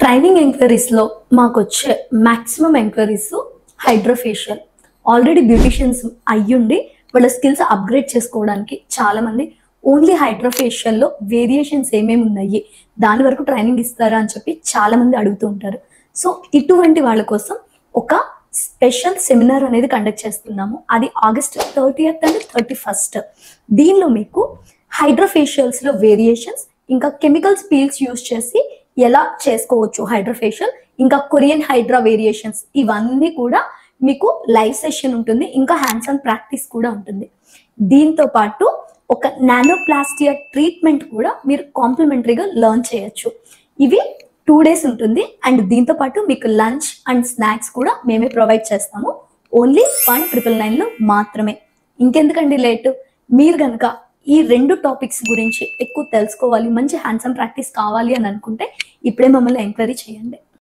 Training ఎంక్వైరీస్లో మాకు వచ్చే maximum enquiries hydrofacial. Already beauticians అయ్యుండి వాళ్ళ స్కిల్స్ అప్గ్రేడ్ చేసుకోవడానికి చాలామంది ఓన్లీ హైడ్రోఫేషియల్లో వేరియేషన్స్ ఏమేమి ఉన్నాయి దాని వరకు ట్రైనింగ్ ఇస్తారా అని చెప్పి చాలామంది అడుగుతూ ఉంటారు. సో ఇటువంటి వాళ్ళ కోసం ఒక స్పెషల్ సెమినార్ అనేది కండక్ట్ చేస్తున్నాము. అది August 30th అండ్ 31st. దీనిలో మీకు హైడ్రోఫేషియల్స్లో వేరియేషన్స్, ఇంకా కెమికల్స్ పీల్స్ యూజ్ చేసి ఎలా చేసుకోవచ్చు హైడ్రోఫేషియల్, ఇంకా కొరియన్ హైడ్రా వేరియేషన్స్, ఇవన్నీ కూడా మీకు లైవ్ సెషన్ ఉంటుంది. ఇంకా హ్యాండ్స్ ఆన్ ప్రాక్టీస్ కూడా ఉంటుంది. దీంతో పాటు ఒక నానోప్లాస్టియా ట్రీట్మెంట్ కూడా మీరు కాంప్లిమెంటరీగా లెర్న్ చేయొచ్చు. ఇవి 2 days ఉంటుంది. అండ్ దీంతో పాటు మీకు లంచ్ అండ్ స్నాక్స్ కూడా మేమే ప్రొవైడ్ చేస్తాము. ఓన్లీ 1999లో మాత్రమే. ఇంకెందుకండి లేటు? మీరు కనుక ఈ 2 టాపిక్స్ గురించి ఎక్కువ తెలుసుకోవాలి, మంచి హ్యాండ్స్ ఆన్ ప్రాక్టీస్ కావాలి అని అనుకుంటే ఇప్పుడే మమ్మల్ని ఎంక్వైరీ చేయండి.